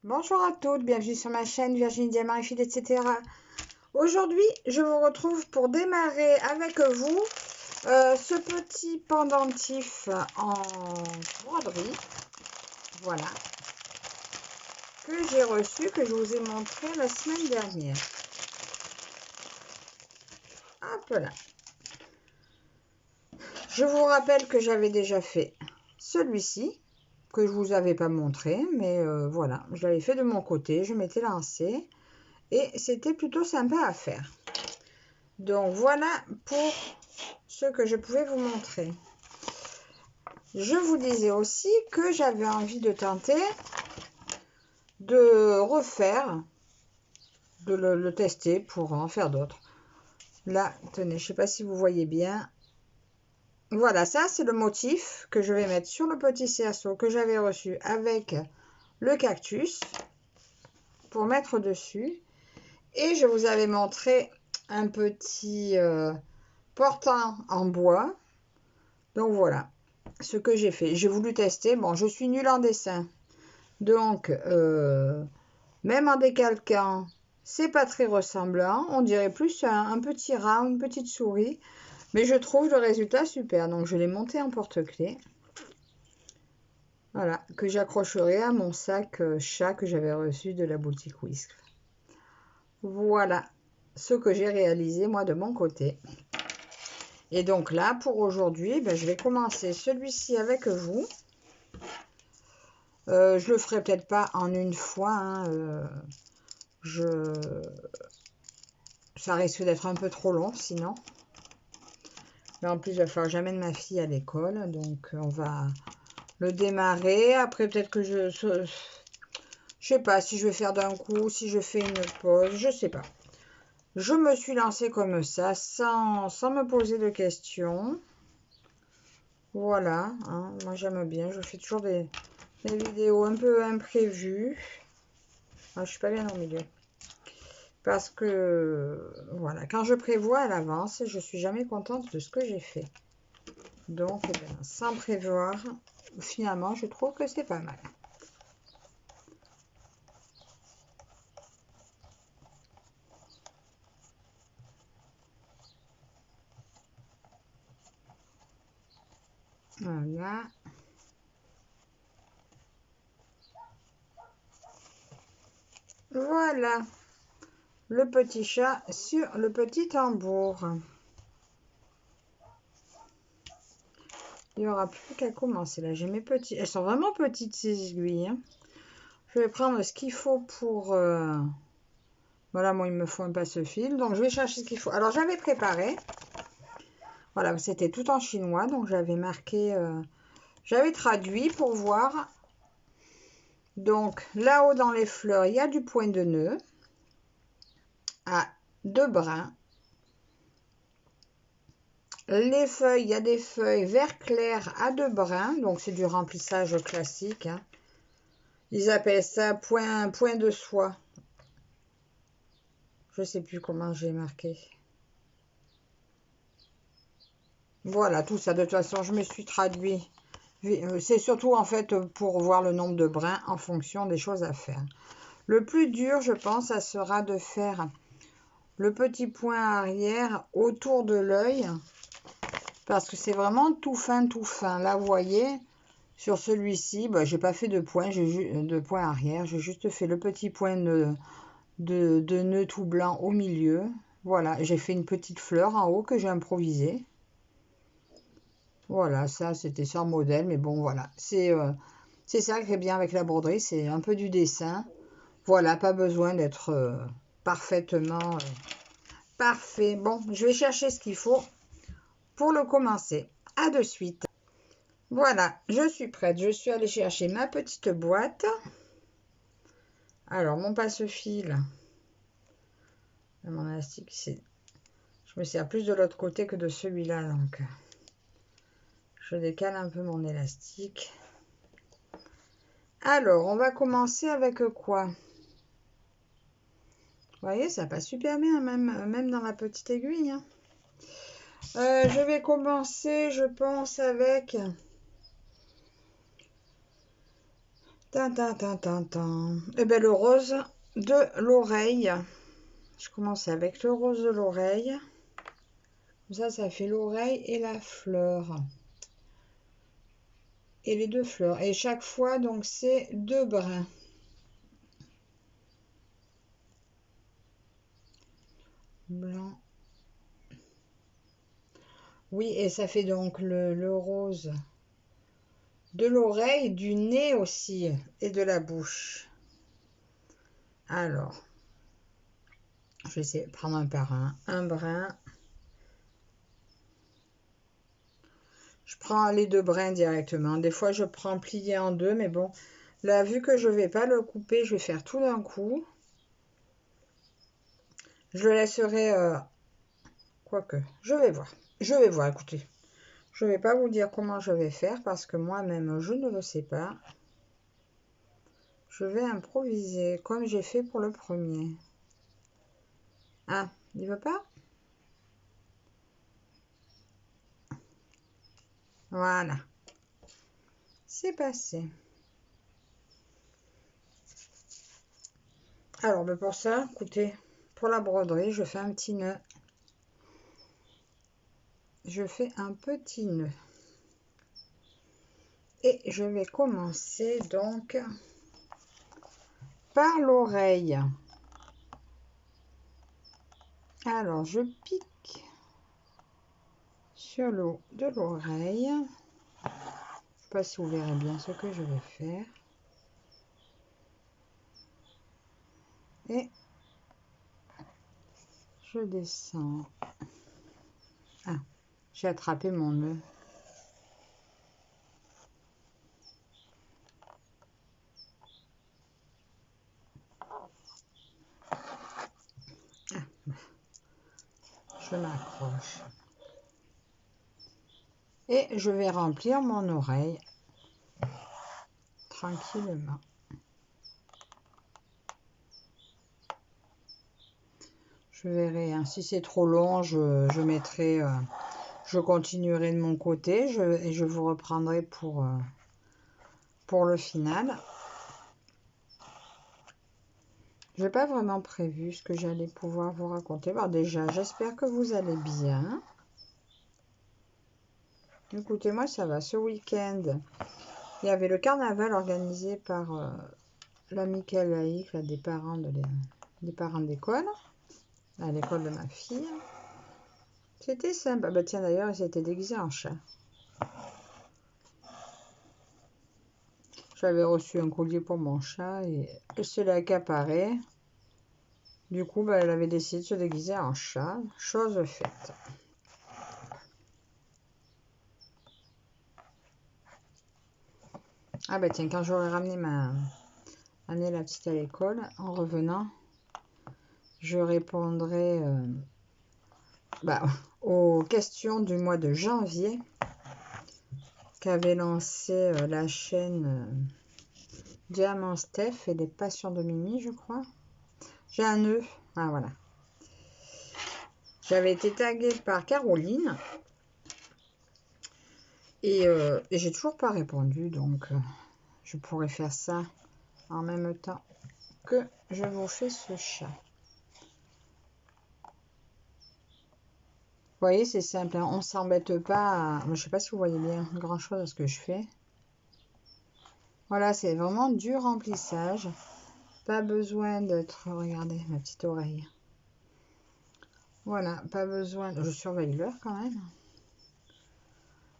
Bonjour à toutes, bienvenue sur ma chaîne Virginie Diamant et Fil, etc. Aujourd'hui, je vous retrouve pour démarrer avec vous ce petit pendentif en broderie, voilà, que j'ai reçu, que je vous ai montré la semaine dernière. Hop là. Je vous rappelle que j'avais déjà fait celui-ci, que je vous avais pas montré, mais voilà, je l'avais fait de mon côté, je m'étais lancée. Et c'était plutôt sympa à faire. Donc voilà pour ce que je pouvais vous montrer. Je vous disais aussi que j'avais envie de tenter de refaire, de le tester pour en faire d'autres. Là, tenez, je ne sais pas si vous voyez bien. Voilà, ça c'est le motif que je vais mettre sur le petit cerceau que j'avais reçu avec le cactus pour mettre dessus. Et je vous avais montré un petit portant en bois. Donc voilà ce que j'ai fait. J'ai voulu tester. Bon, je suis nulle en dessin. Donc, même en décalquant, c'est pas très ressemblant. On dirait plus un petit rat, une petite souris. Mais je trouve le résultat super. Donc, je l'ai monté en porte-clés. Voilà, que j'accrocherai à mon sac chat que j'avais reçu de la boutique Whisk. Voilà ce que j'ai réalisé moi de mon côté. Et donc là, pour aujourd'hui, je vais commencer celui-ci avec vous. Je le ferai peut-être pas en une fois. Hein, ça risque d'être un peu trop long sinon. Mais en plus, il va falloir que j'amène ma fille à l'école. Donc, on va le démarrer. Après, peut-être que je sais pas si je vais faire d'un coup, si je fais une pause. Je sais pas. Je me suis lancée comme ça, sans me poser de questions. Voilà. Hein, moi, j'aime bien. Je fais toujours des vidéos un peu imprévues. Ah, je suis pas bien au milieu. Parce que, voilà, quand je prévois à l'avance, je suis jamais contente de ce que j'ai fait. Donc, sans prévoir, finalement, je trouve que c'est pas mal. Voilà. Voilà. Le petit chat sur le petit tambour. Il n'y aura plus qu'à commencer. Là, j'ai mes petits. Elles sont vraiment petites, ces aiguilles. Hein. Je vais prendre ce qu'il faut pour... Voilà, moi, il me faut un passe-fil. Donc, je vais chercher ce qu'il faut. Alors, j'avais préparé. Voilà, c'était tout en chinois. Donc, j'avais marqué... J'avais traduit pour voir. Donc, là-haut dans les fleurs, il y a du point de nœud à 2 brins. Les feuilles, il y a des feuilles vert clair à 2 brins. Donc, c'est du remplissage classique. Hein. Ils appellent ça point de soie. Je ne sais plus comment j'ai marqué. Voilà, tout ça. De toute façon, je me suis traduit. C'est surtout, en fait, pour voir le nombre de brins en fonction des choses à faire. Le plus dur, je pense, ça sera de faire le petit point arrière autour de l'œil. Parce que c'est vraiment tout fin, tout fin. Là, vous voyez, sur celui-ci, j'ai pas fait de point arrière. J'ai juste fait le petit point de nœud tout blanc au milieu. Voilà, j'ai fait une petite fleur en haut que j'ai improvisée. Voilà, ça, c'était sans modèle, mais bon, voilà. C'est ça qui est bien avec la broderie, c'est un peu du dessin. Voilà, pas besoin d'être parfaitement parfait. Bon, je vais chercher ce qu'il faut pour le commencer. À de suite. Voilà, je suis prête. Je suis allée chercher ma petite boîte. Alors, mon passe-fil. Mon élastique, je me sers plus de l'autre côté que de celui-là, donc je décale un peu mon élastique. Alors, on va commencer avec quoi? Vous voyez, ça passe super bien, même dans la petite aiguille. Hein. Je vais commencer, je pense, avec... Et bien le rose de l'oreille. Je commence avec le rose de l'oreille. Comme ça fait l'oreille et la fleur. Et les deux fleurs. Et chaque fois, donc, c'est 2 brins. Blanc. Oui, et ça fait donc le rose de l'oreille, du nez aussi, et de la bouche. Alors, je vais essayer de prendre un par un brin. Je prends les 2 brins directement. Des fois, je prends plié en 2, mais bon, là, vu que je ne vais pas le couper, je vais faire tout d'un coup. Je le laisserai, quoique, je vais voir, écoutez. Je ne vais pas vous dire comment je vais faire parce que moi-même, je ne le sais pas. Je vais improviser comme j'ai fait pour le premier. Ah, il veut pas? Voilà. C'est passé. Alors, ben pour ça, écoutez, pour la broderie, je fais un petit nœud. Je fais un petit nœud. Et je vais commencer donc par l'oreille. Alors, je pique sur le haut de l'oreille. Je ne sais pas si vous verrez bien ce que je vais faire. Et je descends. Ah, j'ai attrapé mon nœud. Ah, je m'accroche. Et je vais remplir mon oreille tranquillement. Je verrai, hein, si c'est trop long, je mettrai, je continuerai de mon côté et je vous reprendrai pour le final. Je n'ai pas vraiment prévu ce que j'allais pouvoir vous raconter. Bon, déjà, j'espère que vous allez bien. Écoutez, moi, ça va. Ce week-end, il y avait le carnaval organisé par l'amicale laïque des parents d'école, à l'école de ma fille. C'était sympa. Bah, tiens, d'ailleurs, ils étaient déguisés en chat. J'avais reçu un collier pour mon chat et elle se l'a accaparé. Du coup, bah, elle avait décidé de se déguiser en chat. Chose faite. Ah bah tiens, quand j'aurai ramené la petite à l'école, en revenant, je répondrai aux questions du mois de janvier qu'avait lancé la chaîne Diamant Steph et les Passions de Mimi, je crois. J'ai un nœud. Ah voilà. J'avais été taguée par Caroline et j'ai toujours pas répondu, donc je pourrais faire ça en même temps que je vous fais ce chat. Vous voyez, c'est simple, hein, on s'embête pas. Je sais pas si vous voyez bien grand chose à ce que je fais. Voilà, c'est vraiment du remplissage. Pas besoin d'être... Regardez ma petite oreille. Voilà, pas besoin... Je surveille l'heure quand même.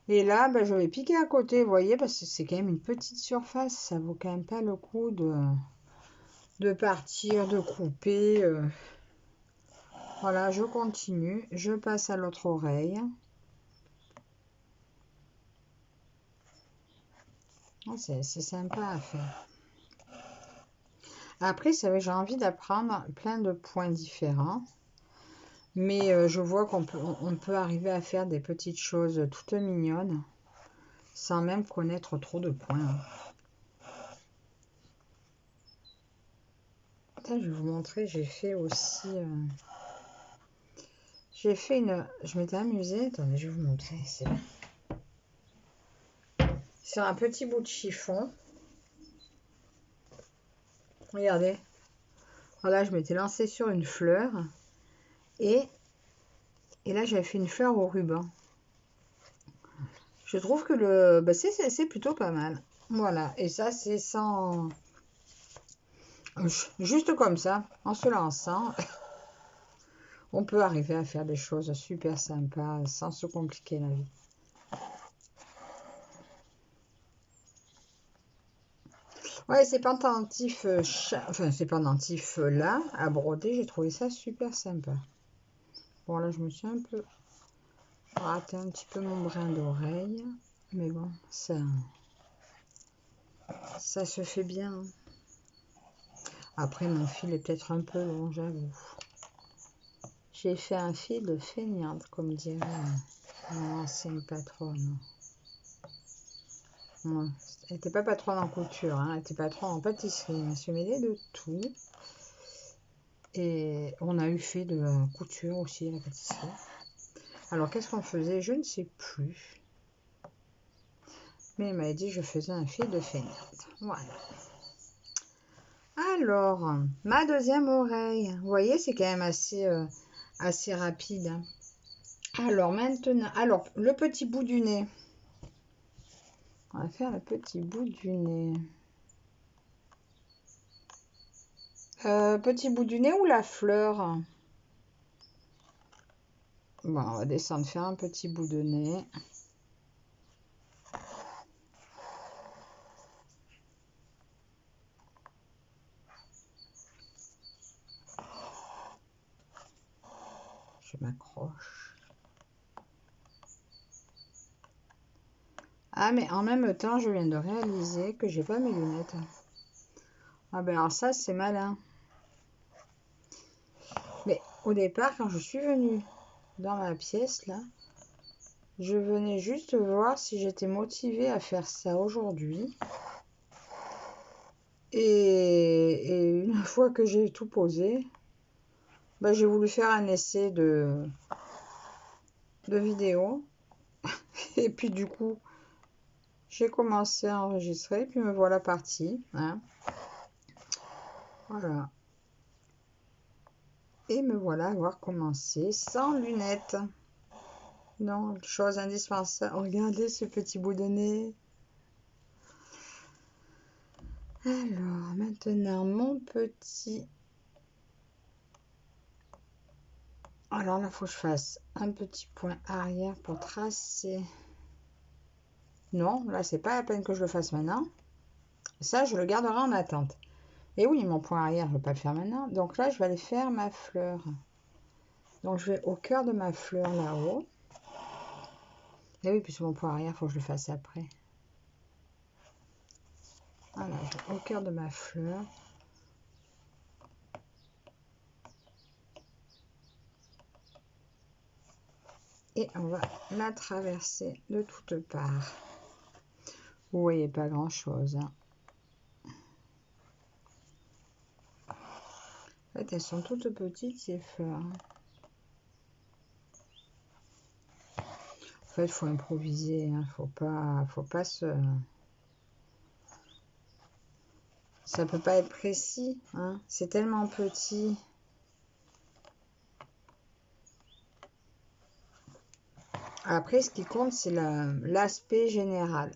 Et là, je vais piquer à côté, vous voyez, parce que c'est quand même une petite surface. Ça vaut quand même pas le coup de partir, de couper. Voilà, je continue. Je passe à l'autre oreille. C'est sympa à faire. Après, c'est vrai, j'ai envie d'apprendre plein de points différents. Mais je vois qu'on peut arriver à faire des petites choses toutes mignonnes sans même connaître trop de points. Attends, je vais vous montrer, j'ai fait aussi... Je m'étais amusée. Attendez, je vais vous montrer. C'est sur un petit bout de chiffon. Regardez. Voilà, je m'étais lancée sur une fleur. Et là, j'avais fait une fleur au ruban. Je trouve que c'est plutôt pas mal. Voilà. Et ça, c'est sans... Juste comme ça, en se lançant, on peut arriver à faire des choses super sympas sans se compliquer la vie. Ouais, ces pendentifs, enfin ces pendentifs là, à broder, j'ai trouvé ça super sympa. Bon, là, je me suis un peu raté un petit peu mon brin d'oreille, mais bon, ça se fait bien. Après, mon fil est peut-être un peu long, j'avoue. J'ai fait un fil de feignante, comme dirait mon ancienne patronne. Ouais. Elle n'était pas patronne en couture, hein. Elle était patronne en pâtisserie. Elle se mêlait de tout. Et on a eu fait de la couture aussi à la pâtisserie. Alors, qu'est-ce qu'on faisait? Je ne sais plus. Mais elle m'avait dit que je faisais un fil de feignante. Voilà. Alors, ma deuxième oreille. Vous voyez, c'est quand même assez rapide. Alors, maintenant, le petit bout du nez. On va faire le petit bout du nez. Petit bout du nez ou la fleur? Bon, on va descendre, faire un petit bout de nez. Je m'accroche. Ah, mais en même temps, je viens de réaliser que j'ai pas mes lunettes. Ah ben alors ça, c'est malin. Mais au départ, quand je suis venue dans ma pièce, là, je venais juste voir si j'étais motivée à faire ça aujourd'hui. Et une fois que j'ai tout posé, ben, j'ai voulu faire un essai de vidéo. Et puis du coup, j'ai commencé à enregistrer, puis me voilà partie. Hein. Voilà. Et me voilà avoir commencé sans lunettes. Non, chose indispensable. Regardez ce petit bout de nez. Alors, maintenant, mon petit... Alors là, il faut que je fasse un petit point arrière pour tracer. Non, là, c'est pas la peine que je le fasse maintenant. Ça, je le garderai en attente. Et oui, mon point arrière, je ne vais pas le faire maintenant. Donc là, je vais aller faire ma fleur. Donc, je vais au cœur de ma fleur là-haut. Et oui, puisque mon point arrière, il faut que je le fasse après. Voilà, je vais au cœur de ma fleur. Et on va la traverser de toutes parts. Vous voyez pas grand chose. Hein. En fait, elles sont toutes petites ces fleurs. En fait, il faut improviser. Hein. Faut pas se. Ça peut pas être précis. Hein. C'est tellement petit. Après, ce qui compte, c'est l'aspect général.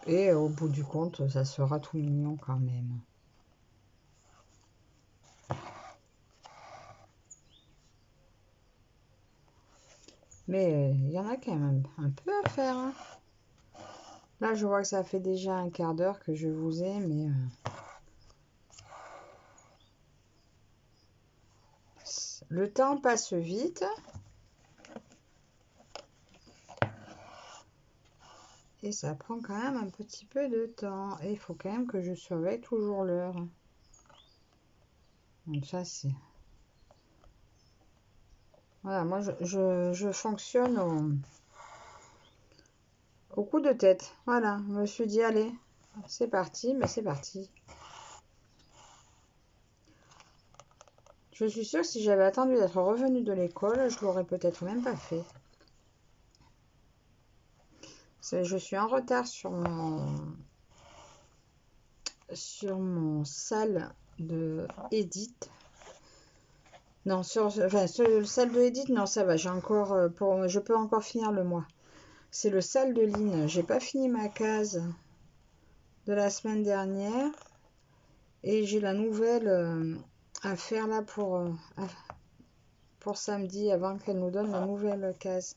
Et au bout du compte, ça sera tout mignon quand même. Mais il y en a quand même un peu à faire. Hein. Là, je vois que ça fait déjà un quart d'heure que je vous ai, mais... le temps passe vite. Et ça prend quand même un petit peu de temps. Et il faut quand même que je surveille toujours l'heure. Donc ça, c'est... Voilà, moi, je fonctionne au coup de tête. Voilà, je me suis dit, allez, c'est parti, mais c'est parti. Je suis sûre que si j'avais attendu d'être revenue de l'école, je l'aurais peut-être même pas fait. Je suis en retard sur mon salle de Edith. Non, enfin, sur le salle de Edith, non, ça va. J'ai encore, je peux encore finir le mois. C'est le salle de Lynn. J'ai pas fini ma case de la semaine dernière. Et j'ai la nouvelle à faire là pour samedi, avant qu'elle nous donne la nouvelle case.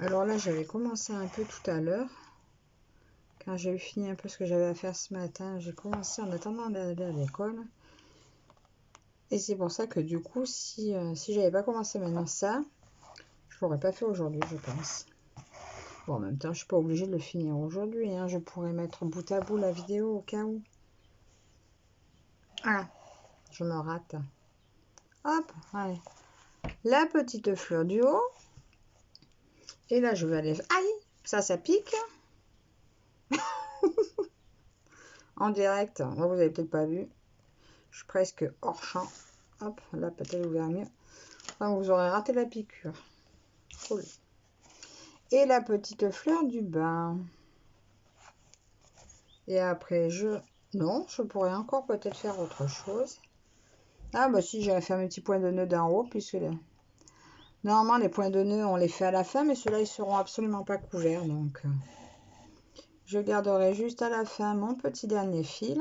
Alors là, j'avais commencé un peu tout à l'heure. Quand j'ai eu fini un peu ce que j'avais à faire ce matin, j'ai commencé en attendant d'aller à l'école. Et c'est pour ça que du coup, si j'avais pas commencé maintenant ça, je l'aurais pas fait aujourd'hui, je pense. Bon, en même temps, je suis pas obligée de le finir aujourd'hui. Hein. Je pourrais mettre bout à bout la vidéo au cas où. Ah, je me rate. Hop, allez. La petite fleur du haut. Et là, je vais aller... Aïe, ça pique. En direct, vous avez peut-être pas vu. Je suis presque hors champ. Hop, là, peut-être ouvert mieux. Enfin, vous aurez raté la piqûre. Cool. Et la petite fleur du bas. Et après, non, je pourrais encore peut-être faire autre chose. Ah, bah si, j'avais fait mes petits points de nœud d'en haut, puisque normalement, les points de nœud, on les fait à la fin, mais ceux-là, ils seront absolument pas couverts, donc... Je garderai juste à la fin mon petit dernier fil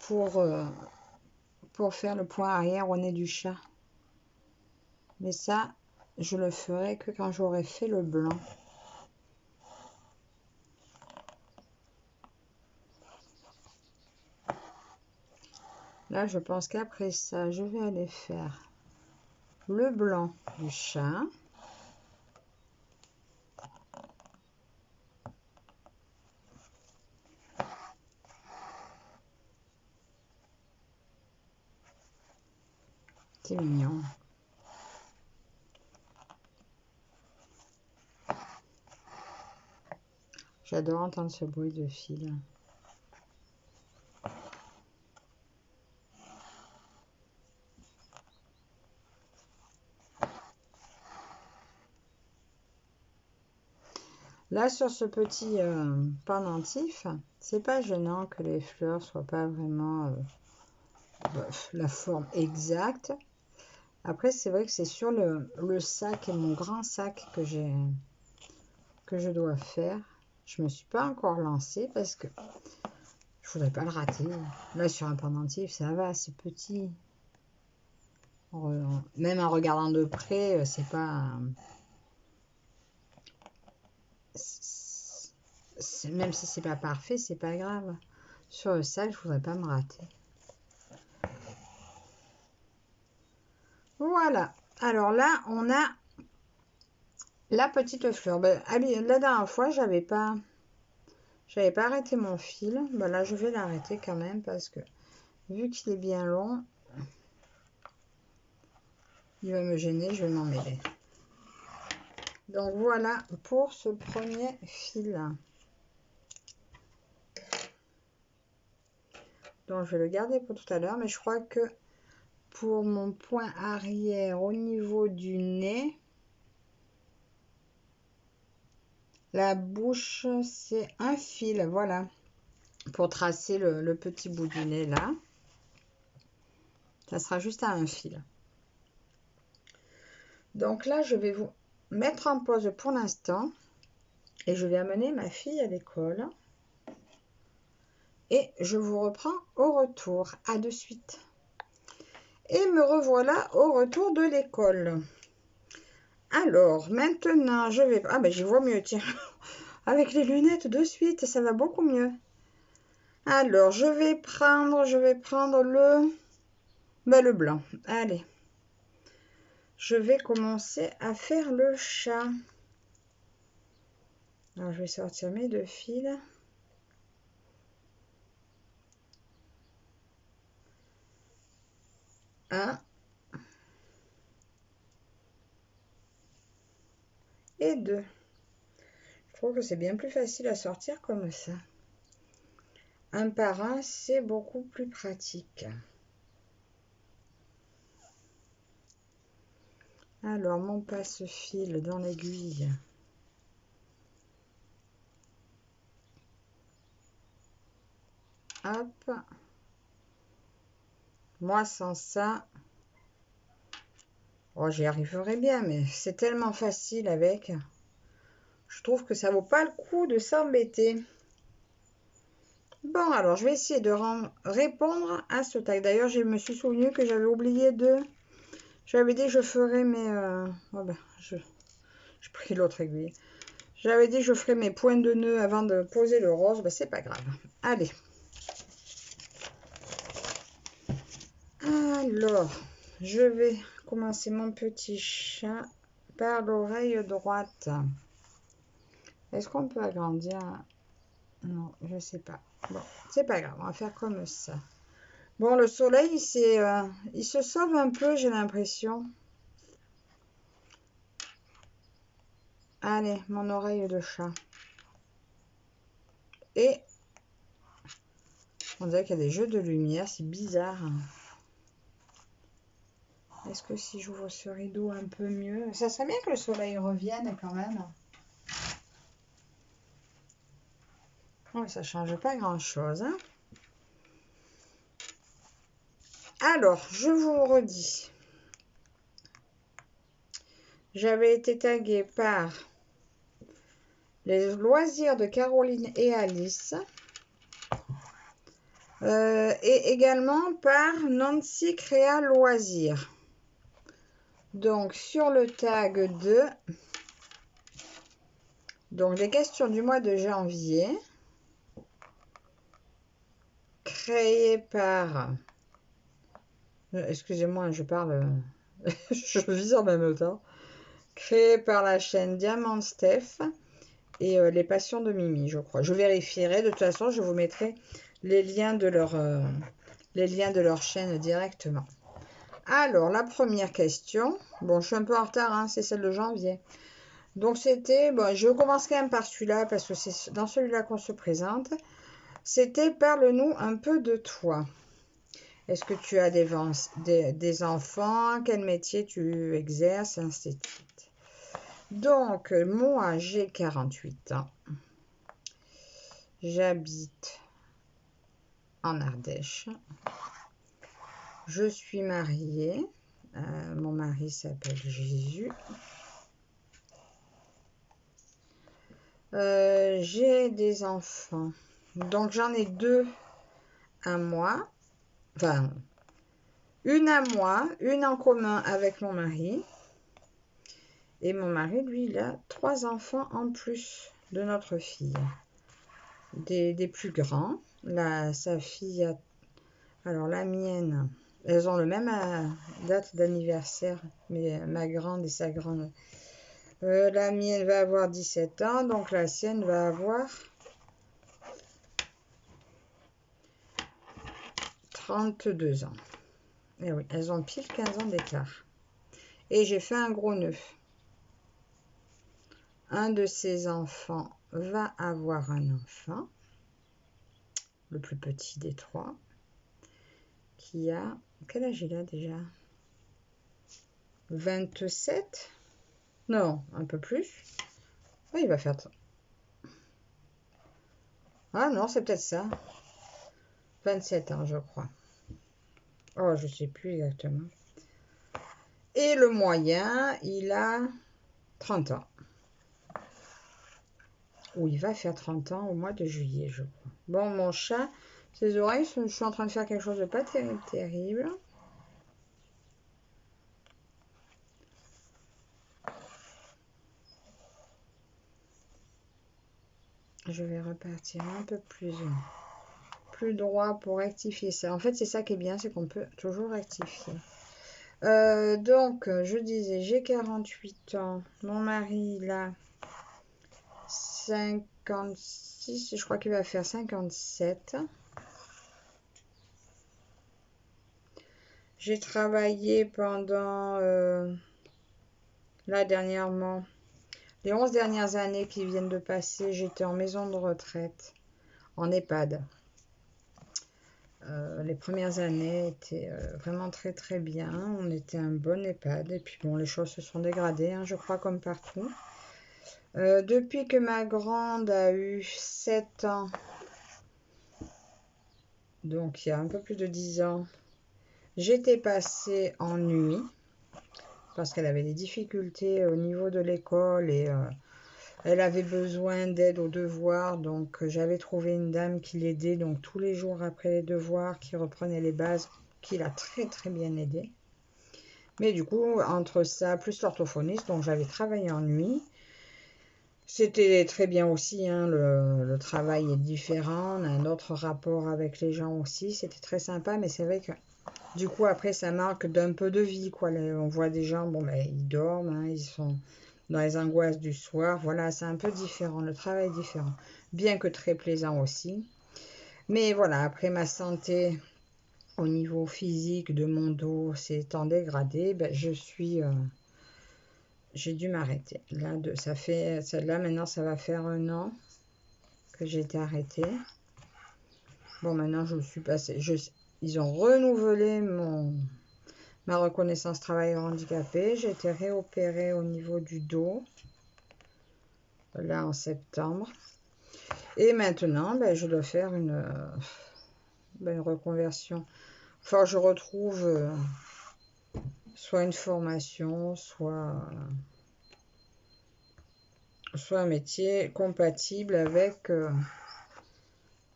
pour faire le point arrière au nez du chat. Mais ça, je le ferai que quand j'aurai fait le blanc. Là, je pense qu'après ça, je vais aller faire le blanc du chat. C'est mignon. J'adore entendre ce bruit de fil. Là, sur ce petit pendentif, c'est pas gênant que les fleurs soient pas vraiment la forme exacte. Après, c'est vrai que c'est sur le sac et mon grand sac que je dois faire. Je me suis pas encore lancée parce que je voudrais pas le rater. Là, sur un pendentif, ça va, c'est petit. Même en regardant de près, c'est pas... même si c'est pas parfait, c'est pas grave. Sur le sac, je voudrais pas me rater. Voilà. Alors là, on a la petite fleur. Ben, la dernière fois, j'avais pas arrêté mon fil. Ben là, je vais l'arrêter quand même parce que vu qu'il est bien long, il va me gêner, je vais m'en mêler. Donc voilà pour ce premier fil. Donc je vais le garder pour tout à l'heure, mais je crois que pour mon point arrière au niveau du nez, la bouche, c'est un fil, voilà, pour tracer le petit bout du nez là. Ça sera juste à un fil. Donc là, je vais vous mettre en pause pour l'instant et je vais amener ma fille à l'école. Et je vous reprends au retour. À de suite. Et me revoilà au retour de l'école. Alors, maintenant, je vais... Ah ben, j'y vois mieux, tiens. Avec les lunettes de suite, ça va beaucoup mieux. Alors, je vais prendre le blanc. Allez. Je vais commencer à faire le chat. Alors, je vais sortir mes deux fils. Un. Et deux. Je trouve que c'est bien plus facile à sortir comme ça. Un par un, c'est beaucoup plus pratique. Alors, mon passe-fil dans l'aiguille. Hop. Moi, sans ça, oh, j'y arriverai bien, mais c'est tellement facile avec. Je trouve que ça vaut pas le coup de s'embêter. Bon, alors, je vais essayer de répondre à ce tag. D'ailleurs, je me suis souvenu que j'avais oublié de... J'avais dit que je ferais mes... Oh ben, j'ai pris l'autre aiguille. J'avais dit que je ferais mes points de nœud avant de poser le rose. Ben, c'est pas grave. Allez. Alors, je vais commencer mon petit chat par l'oreille droite. Est-ce qu'on peut agrandir? Non, je sais pas. Bon, c'est pas grave, on va faire comme ça. Bon, le soleil, il se sauve un peu, j'ai l'impression. Allez, mon oreille de chat. Et on dirait qu'il y a des jeux de lumière, c'est bizarre. Est-ce que si j'ouvre ce rideau un peu mieux, ça serait bien que le soleil revienne quand même. Ouais, ça change pas grand-chose. Hein. Alors, je vous redis. J'avais été taguée par les loisirs de Caroline et Alice. Et également par Nancy Créa Loisirs. Donc, sur le tag de... Donc, les questions du mois de janvier. Créées par... Excusez-moi, je parle... je vis en même temps. Créées par la chaîne Diamant Steph et Les Passions de Mimi, je crois. Je vérifierai. De toute façon, je vous mettrai les liens de leur chaîne directement. Alors, la première question. Bon, je suis un peu en retard, hein, c'est celle de janvier. Donc, c'était... Bon, je commence quand même par celui-là, parce que c'est dans celui-là qu'on se présente. C'était « Parle-nous un peu de toi ». Est-ce que tu as des enfants? Quel métier tu exerces? Ainsi de suite. Donc, moi, j'ai 48 ans. J'habite en Ardèche. Je suis mariée. Mon mari s'appelle Jésus. J'ai des enfants. Donc, j'en ai 2 à moi. Enfin, une à moi, une en commun avec mon mari. Et mon mari, lui, il a 3 enfants en plus de notre fille. Des plus grands. Sa fille a... Alors, la mienne, elles ont le même date d'anniversaire, mais ma grande et sa grande. La mienne va avoir 17 ans, donc la sienne va avoir 32 ans. Et oui, elles ont pile 15 ans d'écart. Et j'ai fait un gros nœud. Un de ces enfants va avoir un enfant, le plus petit des 3, qui a... Quel âge il a déjà? 27? Non, un peu plus. Oui, il va faire... Ah non, c'est peut-être ça. 27 ans, je crois. Oh, je ne sais plus exactement. Et le moyen, il a 30 ans. Ou il va faire 30 ans au mois de juillet, je crois. Bon, mon chat, ses oreilles, je suis en train de faire quelque chose de pas terrible. Je vais repartir un peu plus droit pour rectifier ça. En fait, c'est ça qui est bien, c'est qu'on peut toujours rectifier. Donc, je disais, j'ai 48 ans. Mon mari, il a 56. Je crois qu'il va faire 57. J'ai travaillé pendant, là dernièrement, les 11 dernières années qui viennent de passer, j'étais en maison de retraite, en EHPAD. Les premières années étaient vraiment très très bien. On était un bon EHPAD. Et puis bon, les choses se sont dégradées, hein, je crois, comme partout. Depuis que ma grande a eu 7 ans, donc il y a un peu plus de 10 ans, j'étais passée en nuit parce qu'elle avait des difficultés au niveau de l'école et elle avait besoin d'aide aux devoirs. Donc j'avais trouvé une dame qui l'aidait donc tous les jours après les devoirs, qui reprenait les bases, qui l'a très très bien aidée. Mais du coup, entre ça, plus l'orthophoniste, donc j'avais travaillé en nuit. C'était très bien aussi, hein, le travail est différent, on a un autre rapport avec les gens aussi, c'était très sympa, mais c'est vrai que du coup après ça manque d'un peu de vie, quoi. On voit des gens, bon ben ils dorment, hein, ils sont dans les angoisses du soir, voilà, c'est un peu différent, le travail est différent, bien que très plaisant aussi. Mais voilà, après ma santé au niveau physique de mon dos s'étant dégradée, ben, j'ai dû m'arrêter. Là, là maintenant, ça va faire 1 an que j'ai été arrêtée. Bon, maintenant, je suis passée. Ils ont renouvelé ma reconnaissance travailleur handicapé. J'ai été réopérée au niveau du dos, là, en septembre. Et maintenant, ben, je dois faire une reconversion. Enfin, je retrouve soit une formation, soit un métier compatible avec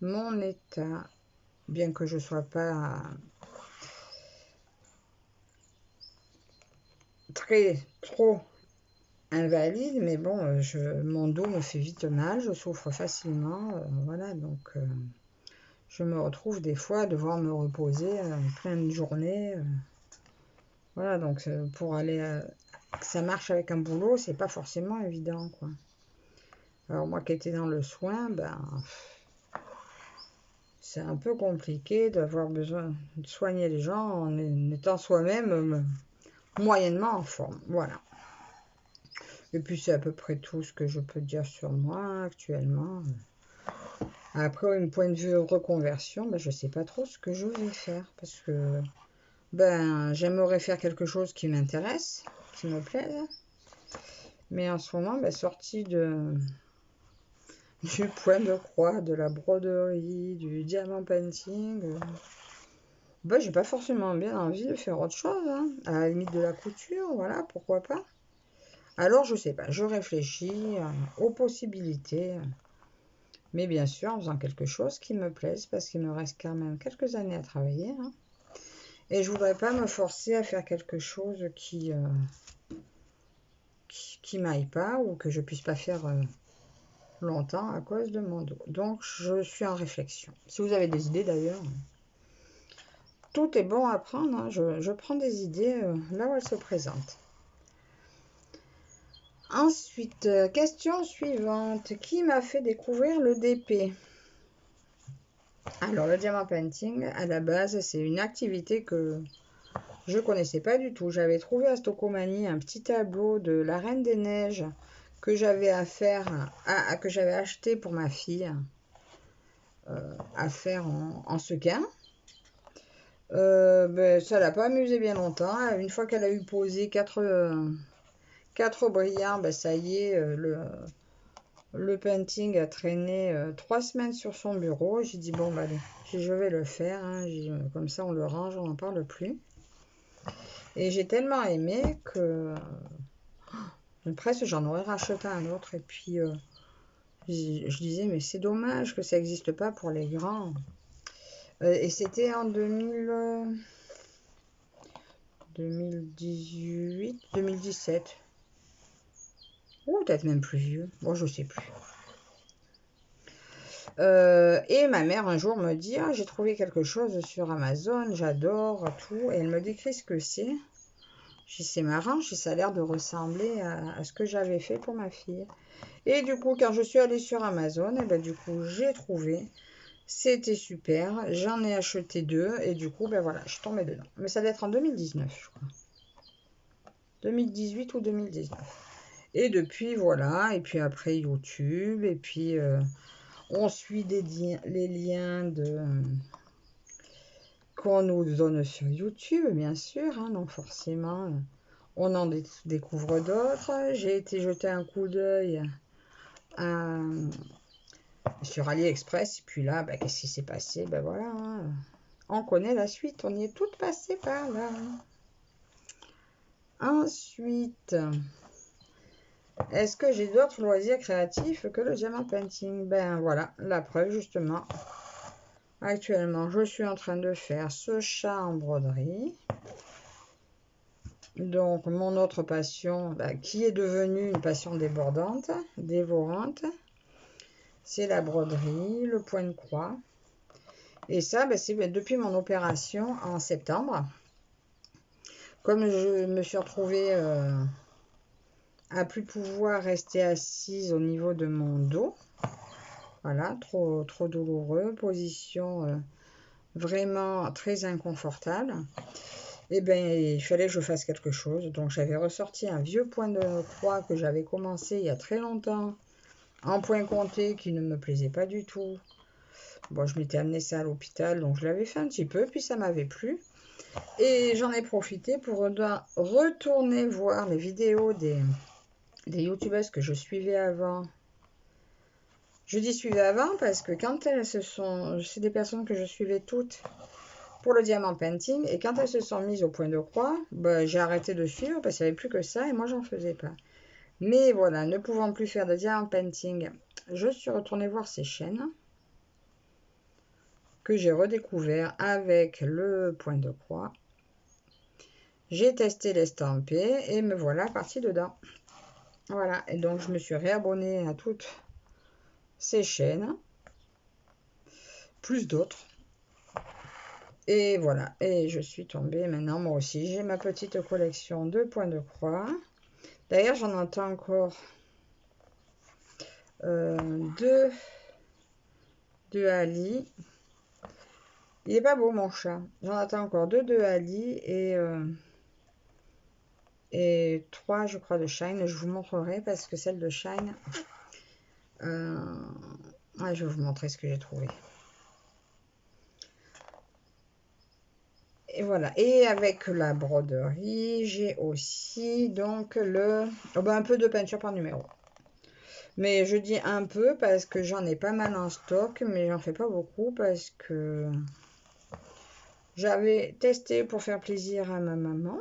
mon état, bien que je ne sois pas trop invalide, mais bon, mon dos me fait vite mal, je souffre facilement, voilà, donc je me retrouve des fois à devoir me reposer plein de journées, voilà, donc pour aller, que ça marche avec un boulot, c'est pas forcément évident, quoi. Alors moi qui étais dans le soin, ben, c'est un peu compliqué d'avoir besoin de soigner les gens en étant soi-même moyennement en forme, voilà. Et puis c'est à peu près tout ce que je peux dire sur moi actuellement. Après, un point de vue reconversion, ben, je ne sais pas trop ce que je vais faire parce que ben, j'aimerais faire quelque chose qui m'intéresse, qui me plaise. Mais en ce moment, ben, sorti du point de croix, de la broderie, du diamant painting, ben, j'ai pas forcément bien envie de faire autre chose, hein. À la limite de la couture, voilà, pourquoi pas. Alors, je sais pas, je réfléchis aux possibilités. Mais bien sûr, en faisant quelque chose qui me plaise, parce qu'il me reste quand même quelques années à travailler, hein. Et je voudrais pas me forcer à faire quelque chose qui m'aille pas ou que je puisse pas faire longtemps à cause de mon dos. Donc, je suis en réflexion. Si vous avez des idées d'ailleurs, tout est bon à prendre, hein. Je prends des idées là où elles se présentent. Ensuite, question suivante. Qui m'a fait découvrir le DP? Alors, le diamant painting, à la base, c'est une activité que je connaissais pas du tout. J'avais trouvé à Stocomanie un petit tableau de la Reine des Neiges que j'avais que j'avais acheté pour ma fille à faire en sequin. Ben, ça l'a pas amusé bien longtemps. Une fois qu'elle a eu posé 4 brillants, ben, ça y est, le painting a traîné 3 semaines sur son bureau. J'ai dit bon, ben, allez, je vais le faire, hein. Comme ça on le range, on n'en parle plus. Et j'ai tellement aimé que presque j'en aurais racheté un autre. Et puis je disais, mais c'est dommage que ça n'existe pas pour les grands. Et c'était en 2018, 2017. Ou peut-être même plus vieux. Bon, je sais plus. Et ma mère un jour me dit, ah, j'ai trouvé quelque chose sur Amazon, j'adore tout. Et elle me décrit ce que c'est. Je dis, c'est marrant, ça a l'air de ressembler à ce que j'avais fait pour ma fille. Et du coup, quand je suis allée sur Amazon, et ben, du coup, j'ai trouvé. C'était super. J'en ai acheté 2. Et du coup, ben voilà, je suis tombée dedans. Mais ça doit être en 2019, je crois. 2018 ou 2019. Et depuis, voilà. Et puis après, YouTube. Et puis, on suit les liens qu'on nous donne sur YouTube, bien sûr. Hein, donc forcément, on en découvre d'autres. J'ai été jeter un coup d'œil à sur AliExpress. Et puis là, bah, qu'est-ce qui s'est passé? Ben voilà, hein. On connaît la suite, on y est toutes passées par là. Ensuite, est-ce que j'ai d'autres loisirs créatifs que le diamant painting? Ben voilà, la preuve justement. Actuellement, je suis en train de faire ce chat en broderie. Donc, mon autre passion, ben, qui est devenue une passion débordante, dévorante, c'est la broderie, le point de croix. Et ça, ben, c'est depuis mon opération en septembre. Comme je me suis retrouvée à plus pouvoir rester assise au niveau de mon dos, voilà, trop douloureux, position vraiment très inconfortable, et bien il fallait que je fasse quelque chose. Donc j'avais ressorti un vieux point de croix que j'avais commencé il y a très longtemps, en point comté, qui ne me plaisait pas du tout. Bon, je m'étais amené ça à l'hôpital, donc je l'avais fait un petit peu, puis ça m'avait plu. Et j'en ai profité pour retourner voir les vidéos des youtubeuses que je suivais avant. Je dis suivais avant parce que quand elles c'est des personnes que je suivais toutes pour le diamant painting, et quand elles se sont mises au point de croix, ben, j'ai arrêté de suivre parce qu'il n'y avait plus que ça et moi j'en faisais pas. Mais voilà, ne pouvant plus faire de diamant painting, je suis retournée voir ces chaînes que j'ai redécouvert avec le point de croix. J'ai testé l'estampé et me voilà partie dedans. Voilà, et donc je me suis réabonnée à toutes ces chaînes, plus d'autres. Et voilà, et je suis tombée maintenant, moi aussi, j'ai ma petite collection de points de croix. D'ailleurs, j'en entends encore deux de Ali. Il est pas beau mon chat. J'en attends encore deux de Ali et trois, je crois, de Shine. Je vous montrerai parce que celle de Shine, ouais, je vais vous montrer ce que j'ai trouvé. Et voilà, et avec la broderie, j'ai aussi donc un peu de peinture par numéro. Mais je dis un peu parce que j'en ai pas mal en stock, mais j'en fais pas beaucoup parce que j'avais testé pour faire plaisir à ma maman.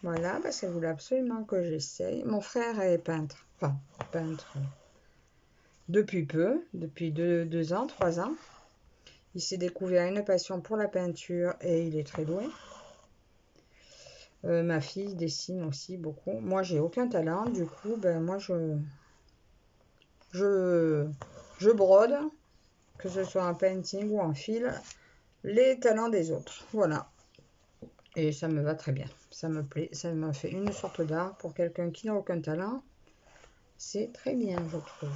Voilà, parce qu'elle voulait absolument que j'essaye. Mon frère est peintre, enfin peintre depuis peu, depuis 2 ans, 3 ans. Il s'est découvert une passion pour la peinture et il est très doué. Ma fille dessine aussi beaucoup. Moi, j'ai aucun talent. Du coup, ben, moi, je brode, que ce soit en painting ou en fil, les talents des autres. Voilà. Et ça me va très bien. Ça me plaît. Ça m'a fait une sorte d'art pour quelqu'un qui n'a aucun talent. C'est très bien, je trouve.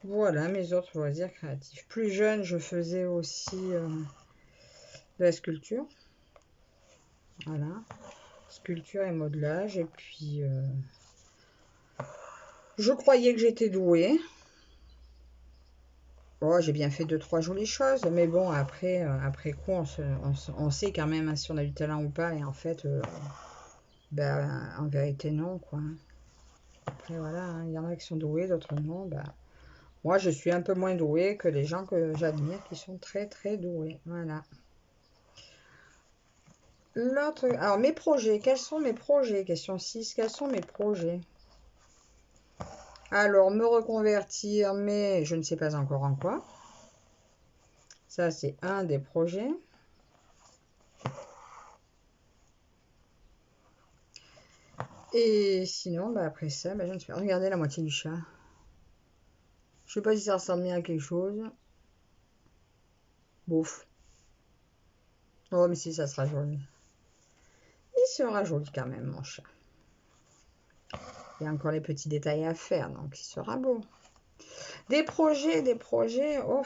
Voilà mes autres loisirs créatifs. Plus jeune, je faisais aussi de la sculpture. Voilà. Sculpture et modelage. Et puis, je croyais que j'étais douée. Oh, j'ai bien fait 2-3 jolies choses, mais bon, après coup, on sait quand même hein, si on a du talent ou pas, et en fait, ben, en vérité, non, quoi. Après, voilà, hein, il y en a qui sont doués, d'autres non. Ben, moi, je suis un peu moins douée que les gens que j'admire qui sont très, très doués. Voilà. Alors, mes projets, quels sont mes projets? Question 6, quels sont mes projets? Alors, me reconvertir, mais je ne sais pas encore en quoi. Ça, c'est un des projets. Et sinon, bah après ça, bah je ne sais pas. Regardez la moitié du chat. Je sais pas si ça ressemble bien à quelque chose. Bouf. Oh, mais si, ça sera joli. Il sera joli quand même, mon chat. Il y a encore les petits détails à faire, donc il sera beau. Des projets, oh.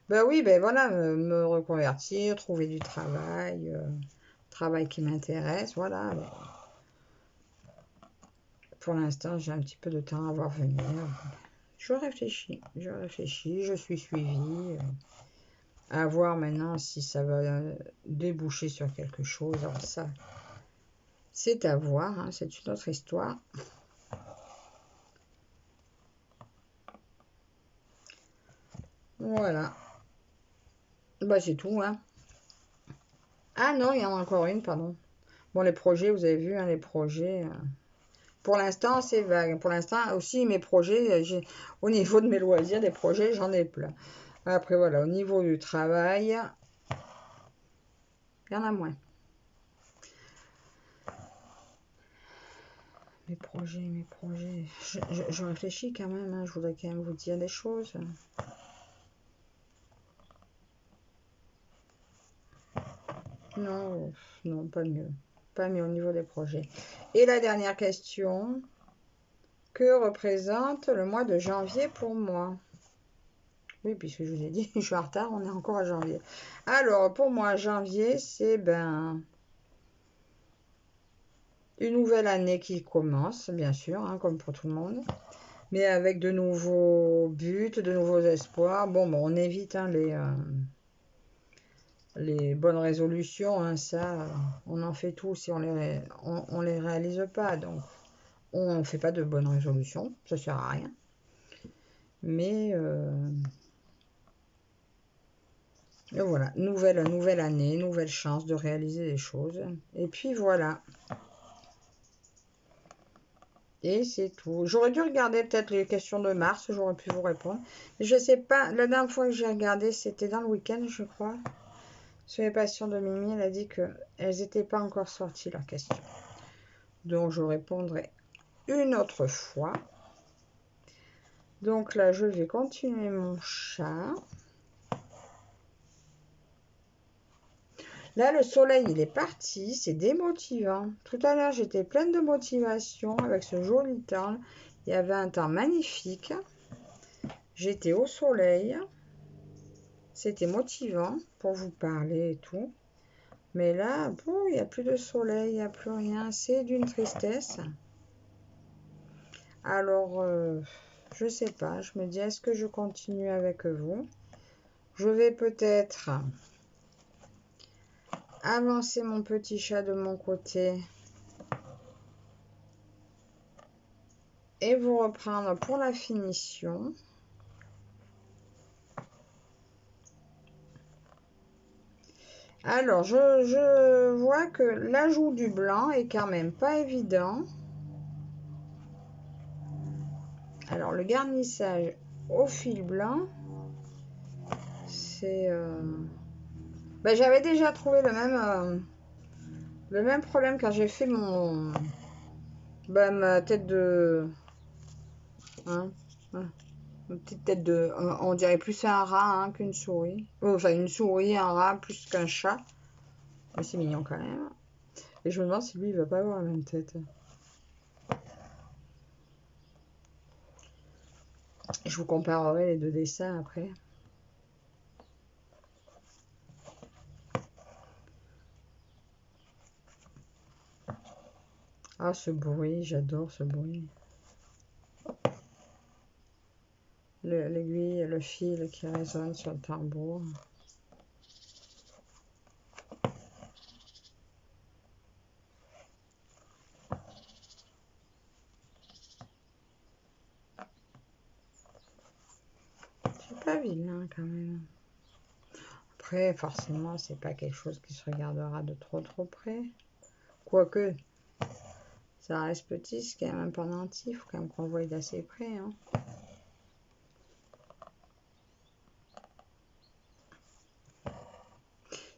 Ben oui, ben voilà, me reconvertir, trouver du travail, travail qui m'intéresse, voilà. Pour l'instant, j'ai un petit peu de temps à voir venir. Je réfléchis, je suis suivie. À voir maintenant si ça va déboucher sur quelque chose. Alors ça, c'est à voir, hein, c'est une autre histoire. Voilà. Bah, c'est tout, hein. Ah non, il y en a encore une, pardon. Bon, les projets, vous avez vu, hein, les projets. Pour l'instant, c'est vague. Pour l'instant, aussi, mes projets, au niveau de mes loisirs, des projets, j'en ai plein. Après, voilà, au niveau du travail, il y en a moins. Mes projets. Je réfléchis quand même, hein, je voudrais quand même vous dire des choses. Non, non, pas mieux. Pas mieux au niveau des projets. Et la dernière question. Que représente le mois de janvier pour moi? Oui, puisque je vous ai dit, je suis en retard, on est encore à janvier. Alors, pour moi, janvier, c'est une nouvelle année qui commence, bien sûr, hein, comme pour tout le monde. Mais avec de nouveaux buts, de nouveaux espoirs. Bon, on évite hein, les bonnes résolutions, hein, ça, on en fait tout si on les réalise pas. Donc, on ne fait pas de bonnes résolutions, ça sert à rien. Mais voilà, nouvelle année, nouvelle chance de réaliser des choses. Et puis voilà. Et c'est tout. J'aurais dû regarder peut-être les questions de mars, j'aurais pu vous répondre. Mais je sais pas, la dernière fois que j'ai regardé, c'était dans le week-end, je crois. Sur les patients de Mimi, elle a dit qu'elles n'étaient pas encore sorties, leurs questions. Donc, je répondrai une autre fois. Donc là, je vais continuer mon chat. Là, le soleil, il est parti. C'est démotivant. Tout à l'heure, j'étais pleine de motivation avec ce joli temps. Il y avait un temps magnifique. J'étais au soleil. C'était motivant pour vous parler et tout. Mais là, bon, il n'y a plus de soleil, il n'y a plus rien. C'est d'une tristesse. Alors, je sais pas. Je me dis, est-ce que je continue avec vous? Je vais peut-être avancer mon petit chat de mon côté et vous reprendre pour la finition. Alors, je vois que l'ajout du blanc est quand même pas évident. Alors, le garnissage au fil blanc, c'est... j'avais déjà trouvé le même problème quand j'ai fait ma tête de... Hein, une petite tête de... On dirait plus un rat hein, qu'une souris. Enfin, une souris, un rat, plus qu'un chat. Mais c'est mignon quand même. Et je me demande si lui, il va pas avoir la même tête. Je vous comparerai les deux dessins après. Ah, ce bruit, j'adore ce bruit. L'aiguille, le fil qui résonne sur le tambour. C'est pas vilain quand même. Après, forcément, c'est pas quelque chose qui se regardera de trop près. Quoique, ça reste petit, c'est quand même un pendentif, faut quand même qu'on voie d'assez près. Hein.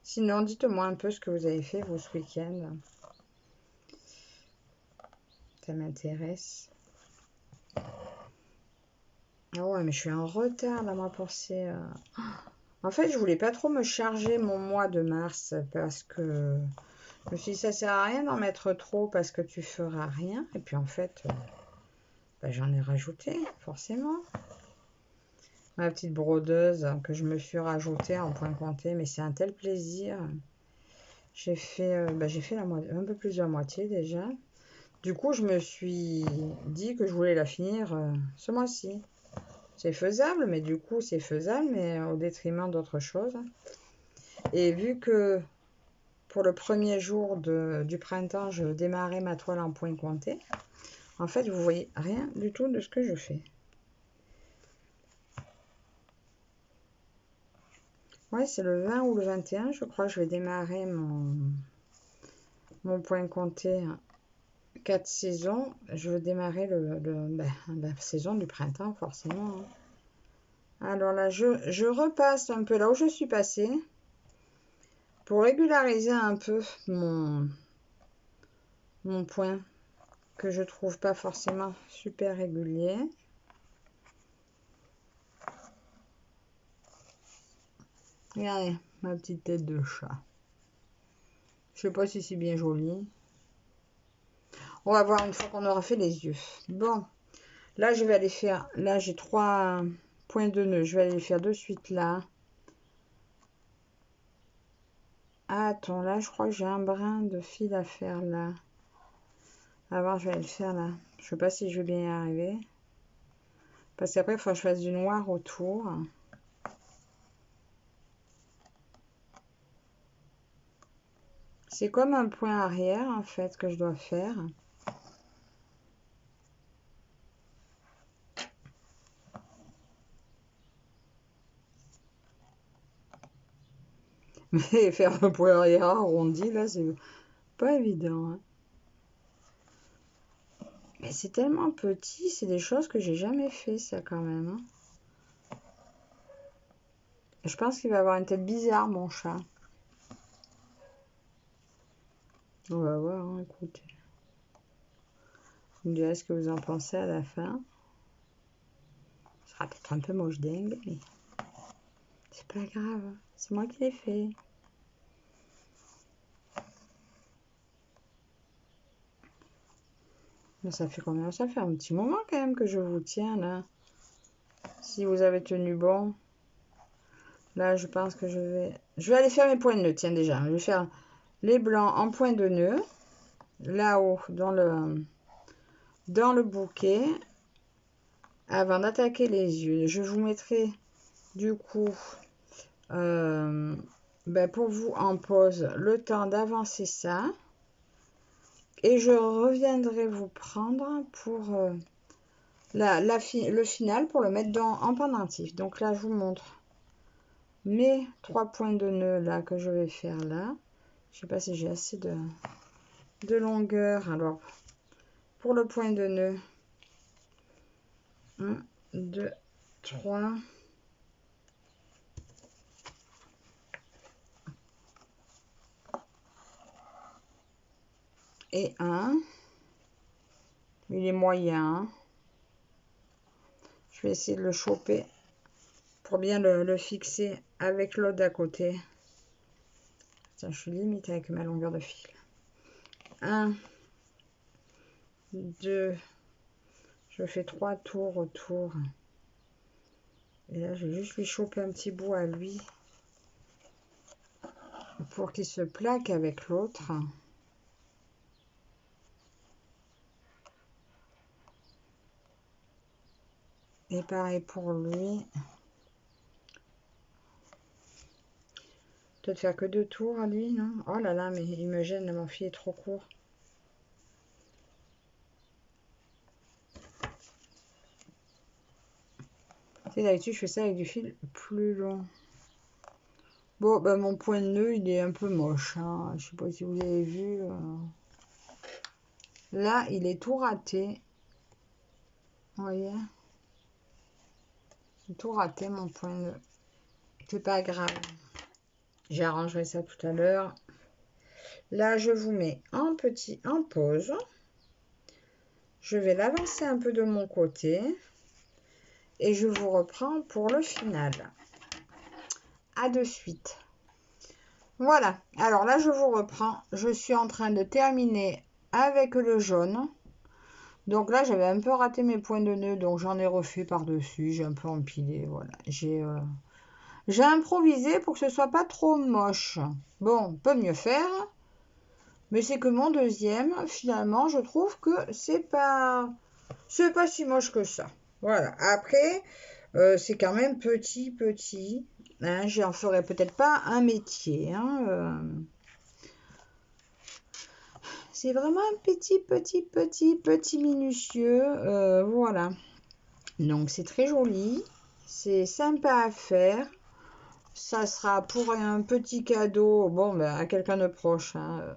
Sinon, dites-moi un peu ce que vous avez fait vous ce week-end. Ça m'intéresse. Ah ouais, mais je suis en retard là, moi, pour ces... En fait, je voulais pas trop me charger mon mois de mars parce que je me suis dit, ça sert à rien d'en mettre trop parce que tu feras rien. Et puis en fait, j'en ai rajouté, forcément. Ma petite brodeuse que je me suis rajoutée en point compté, mais c'est un tel plaisir. J'ai fait un peu plus de la moitié déjà. Du coup, je me suis dit que je voulais la finir ce mois-ci. C'est faisable, mais du coup, c'est faisable, mais au détriment d'autres choses. Et vu que pour le premier jour du printemps, je démarrais ma toile en point compté, en fait, vous voyez rien du tout de ce que je fais. Ouais, c'est le 20 ou le 21, je crois. Je vais démarrer mon point compté 4 saisons. Je veux démarrer la saison du printemps, forcément. Hein. Alors là, je repasse un peu là où je suis passée pour régulariser un peu mon point que je trouve pas forcément super régulier. Regardez, ma petite tête de chat. Je sais pas si c'est bien joli. On va voir une fois qu'on aura fait les yeux. Bon, là je vais aller faire, là j'ai 3 points de nœud. Je vais aller les faire de suite là. Attends, là je crois que j'ai un brin de fil à faire là. Avant je vais aller le faire là. Je sais pas si je vais bien y arriver. Parce qu'après il faut que je fasse du noir autour. C'est comme un point arrière en fait que je dois faire. Mais faire un point arrière arrondi là c'est pas évident. Hein. Mais c'est tellement petit, c'est des choses que j'ai jamais fait ça quand même. Hein. Je pense qu'il va avoir une tête bizarre mon chat. On va voir, hein, écoutez. Vous me direz ce que vous en pensez à la fin. Ce sera peut-être un peu moche dingue, mais c'est pas grave. C'est moi qui l'ai fait. Mais ça fait combien? Ça fait un petit moment quand même que je vous tiens là. Si vous avez tenu bon. Là, je pense que je vais aller faire mes points de nœud. Tiens, déjà. Je vais faire les blancs en point de nœud. Là-haut, dans le bouquet. Avant d'attaquer les yeux. Je vous mettrai, du coup, pour vous en pause, le temps d'avancer ça. Et je reviendrai vous prendre pour le final, pour le mettre en pendentif. Donc là, je vous montre mes 3 points de nœud là que je vais faire là. Je sais pas si j'ai assez de longueur. Alors, pour le point de nœud, 1, 2, 3. Et 1. Il est moyen. Je vais essayer de le choper pour bien le fixer avec l'autre d'à côté. Tiens, je suis limite avec ma longueur de fil. 1, 2, je fais 3 tours autour. Et là, je vais juste lui choper un petit bout à lui pour qu'il se plaque avec l'autre. Et pareil pour lui. Peut-être faire que 2 tours à lui, non? Oh là là, mais il me gêne, mon fil est trop court. C'est d'habitude, je fais ça avec du fil plus long. Bon, mon point de nœud, il est un peu moche. Hein. Je sais pas si vous avez vu. Là, il est tout raté. Vous voyez? C'est tout raté, mon point de nœud. C'est pas grave. J'arrangerai ça tout à l'heure. Là, je vous mets en pause. Je vais l'avancer un peu de mon côté. Et je vous reprends pour le final. À de suite. Voilà. Alors là, je vous reprends. Je suis en train de terminer avec le jaune. Donc là, j'avais un peu raté mes points de nœud. Donc j'en ai refait par-dessus. J'ai un peu empilé. Voilà. J'ai improvisé pour que ce soit pas trop moche. Bon, on peut mieux faire. Mais c'est que mon deuxième, finalement, je trouve que c'est pas si moche que ça. Voilà. Après, c'est quand même petit. Hein, j'en ferai peut-être pas un métier. Hein, c'est vraiment un petit minutieux. Voilà. Donc c'est très joli. C'est sympa à faire. ça sera pour un petit cadeau, bon, ben, à quelqu'un de proche, hein.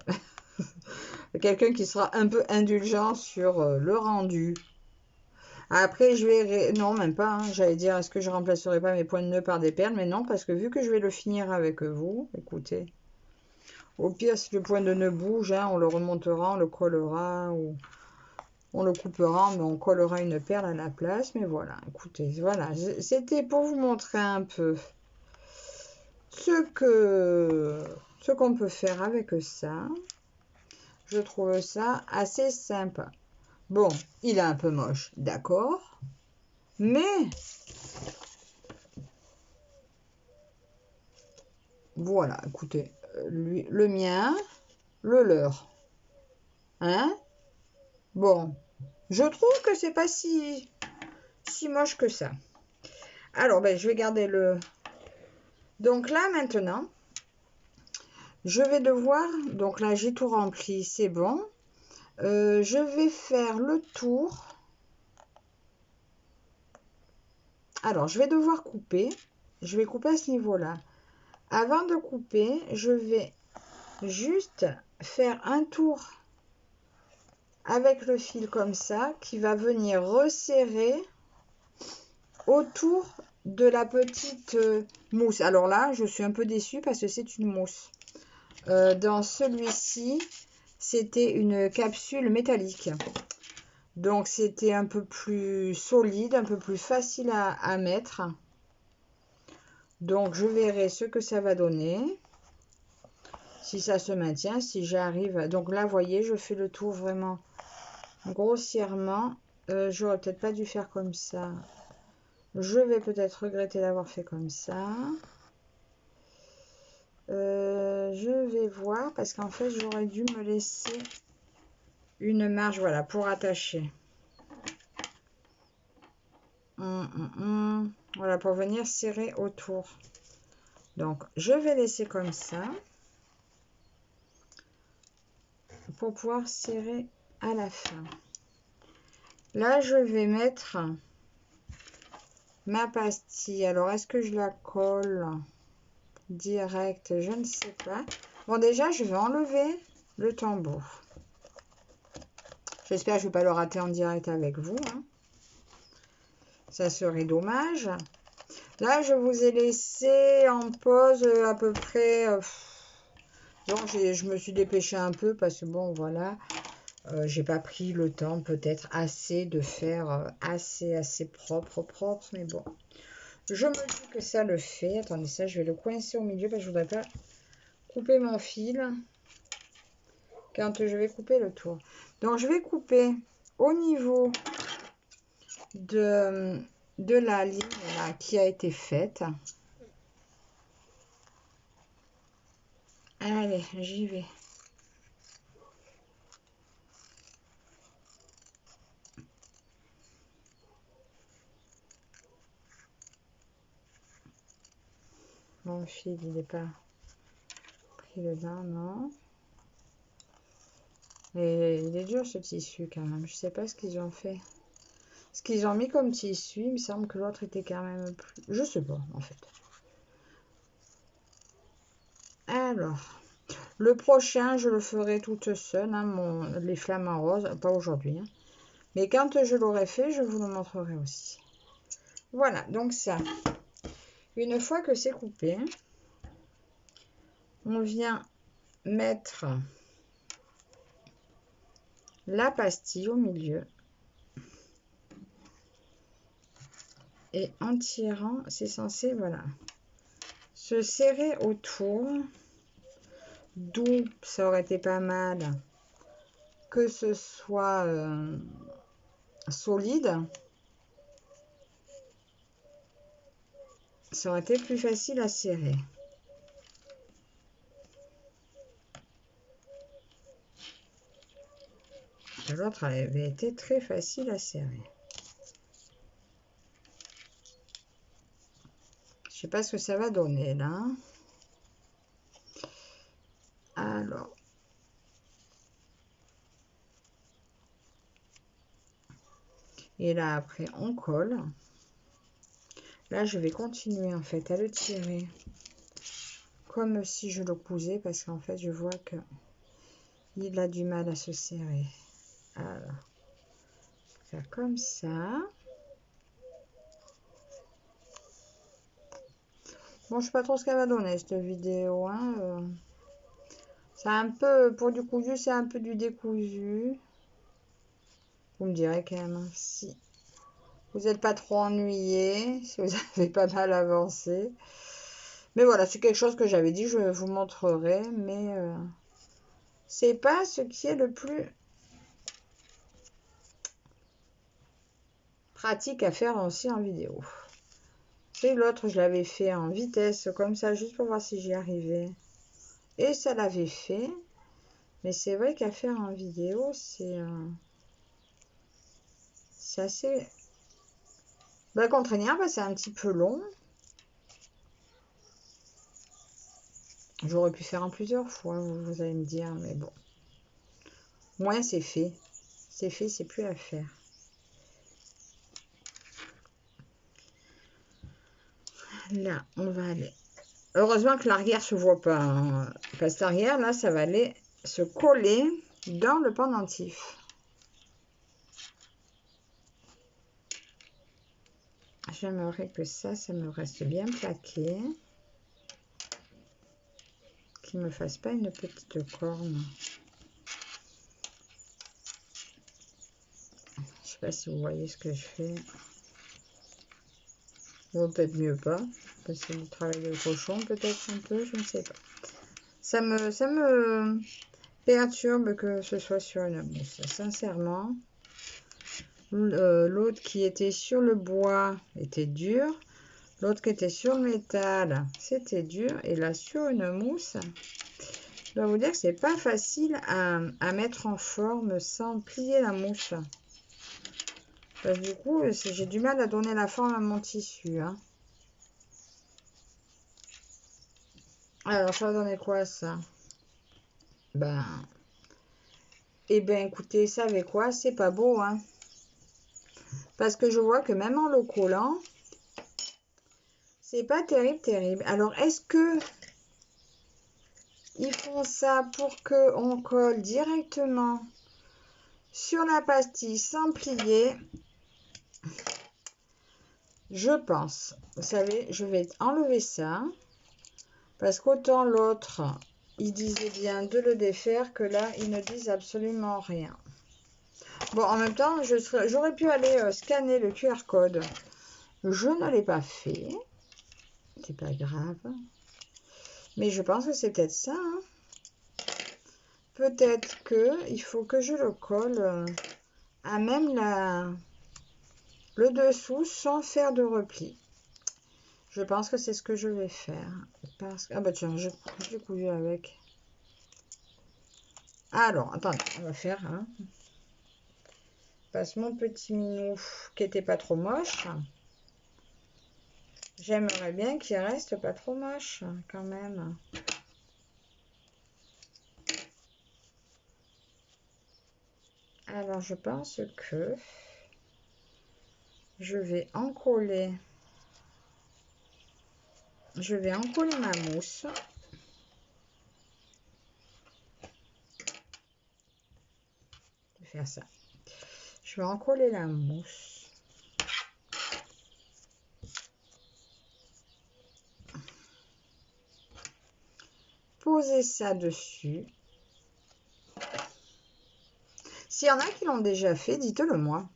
Quelqu'un qui sera un peu indulgent sur le rendu. Après, je vais... Non, même pas, hein. J'allais dire, est-ce que je remplacerai pas mes points de nœud par des perles? Mais non, parce que vu que je vais le finir avec vous, écoutez, au pire, si le point de nœud bouge, hein, on le remontera, on le collera, ou on le coupera, mais on collera une perle à la place. Mais voilà, écoutez, voilà, c'était pour vous montrer un peu ce qu'on peut faire avec ça. Je trouve ça assez sympa. Bon, il est un peu moche, d'accord, mais voilà, écoutez, lui, le mien, le leur, hein. Bon, je trouve que c'est pas si moche que ça. Alors, ben, je vais garder le... Donc là, maintenant, je vais devoir... Donc là, j'ai tout rempli, c'est bon. Je vais faire le tour. Alors, je vais devoir couper. Je vais couper à ce niveau-là. Avant de couper, je vais juste faire un tour avec le fil comme ça, qui va venir resserrer autour de la petite mousse. Alors là, je suis un peu déçue parce que c'est une mousse. Dans celui-ci, c'était une capsule métallique. Donc, c'était un peu plus solide, un peu plus facile à mettre. Donc, je verrai ce que ça va donner. Si ça se maintient, si j'arrive... Donc là, vous voyez, je fais le tour vraiment grossièrement. J'aurais peut-être pas dû faire comme ça. Je vais peut-être regretter d'avoir fait comme ça. Je vais voir parce qu'en fait, j'aurais dû me laisser une marge, voilà, pour attacher. Voilà, pour venir serrer autour. Donc, je vais laisser comme ça pour pouvoir serrer à la fin. Là, je vais mettre ma pastille. Alors, est-ce que je la colle direct? Je ne sais pas. Bon, déjà, je vais enlever le tambour. J'espère que je ne vais pas le rater en direct avec vous, hein. Ça serait dommage. Là, je vous ai laissé en pause à peu près... donc, je me suis dépêchée un peu parce que, bon, voilà, j'ai pas pris le temps peut-être assez de faire assez propre, mais bon. Je me dis que ça le fait. Attendez, ça, je vais le coincer au milieu parce que je voudrais pas couper mon fil quand je vais couper le tour. Donc, je vais couper au niveau de la ligne là, qui a été faite. Allez, j'y vais. Mon fil, il n'est pas pris dedans, non. Et il est dur ce tissu quand même. Je sais pas ce qu'ils ont fait. Ce qu'ils ont mis comme tissu, il me semble que l'autre était quand même plus... Je sais pas, en fait. Alors, le prochain, je le ferai toute seule, hein, les flamants roses, pas aujourd'hui. Hein. Mais quand je l'aurai fait, je vous le montrerai aussi. Voilà, donc ça. Une fois que c'est coupé, on vient mettre la pastille au milieu. Et en tirant, c'est censé, voilà, se serrer autour. D'où ça aurait été pas mal que ce soit solide. Ça aurait été plus facile à serrer. L'autre avait été très facile à serrer. Je sais pas ce que ça va donner là. Alors. Et là après on colle. Là je vais continuer en fait à le tirer comme si je le cousais parce qu'en fait je vois que il a du mal à se serrer. Alors, faire comme ça. Bon, je sais pas trop ce qu'elle va donner cette vidéo, hein. C'est un peu, pour du cousu, c'est un peu du décousu. Vous me direz quand même, hein, si vous n'êtes pas trop ennuyé, si vous avez pas mal avancé. Mais voilà, c'est quelque chose que j'avais dit, je vous montrerai, mais c'est pas ce qui est le plus pratique à faire aussi en vidéo. C'est l'autre, je l'avais fait en vitesse, comme ça, juste pour voir si j'y arrivais. Et ça l'avait fait. Mais c'est vrai qu'à faire en vidéo, c'est assez contraignant, c'est un petit peu long. J'aurais pu faire en plusieurs fois, vous allez me dire, mais bon. Moins c'est fait. C'est fait, c'est plus à faire. Là, on va aller. Heureusement que l'arrière se voit pas, hein. Parce que l'arrière, là, ça va aller se coller dans le pendentif. J'aimerais que ça me reste bien plaqué. Qu'il ne me fasse pas une petite corne. Je sais pas si vous voyez ce que je fais. Ou peut-être mieux pas. Parce que c'est du travail de cochon, peut-être un peu, je ne sais pas. Ça me perturbe que ce soit sur une mousse. Sincèrement, l'autre qui était sur le bois était dur. L'autre qui était sur le métal, c'était dur. Et là, sur une mousse, je dois vous dire que c'est pas facile à mettre en forme sans plier la mousse. Parce que du coup, j'ai du mal à donner la forme à mon tissu, hein. Alors, ça va donner quoi, ça? Eh ben, écoutez, savez quoi? C'est pas beau, hein. Parce que je vois que même en le collant, c'est pas terrible, terrible. Alors, est-ce que ils font ça pour que on colle directement sur la pastille sans plier? Je pense. Vous savez, je vais enlever ça. Parce qu'autant l'autre, il disait bien de le défaire, que là, ils ne disent absolument rien. Bon, en même temps, j'aurais pu aller scanner le QR code. Je ne l'ai pas fait. C'est pas grave. Mais je pense que c'est peut-être ça, hein. Peut-être qu'il faut que je le colle à même le dessous sans faire de repli. Je pense que c'est ce que je vais faire. Parce que, ah bah tiens, j'ai cousu avec. Alors, attendez, on va faire, hein. Parce que mon petit minou, qui était pas trop moche, j'aimerais bien qu'il reste pas trop moche, quand même. Alors, je pense que je vais encoller ma mousse. Je vais faire ça. Je vais encoller la mousse. Poser ça dessus. S'il y en a qui l'ont déjà fait, dites-le moi.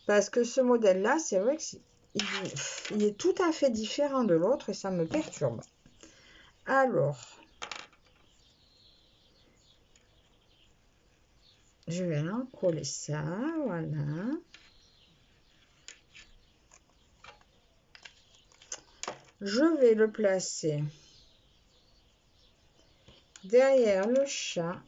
Parce que ce modèle-là, c'est vrai qu'il est tout à fait différent de l'autre et ça me perturbe. Alors, je vais encoller ça, voilà. Je vais le placer derrière le chat.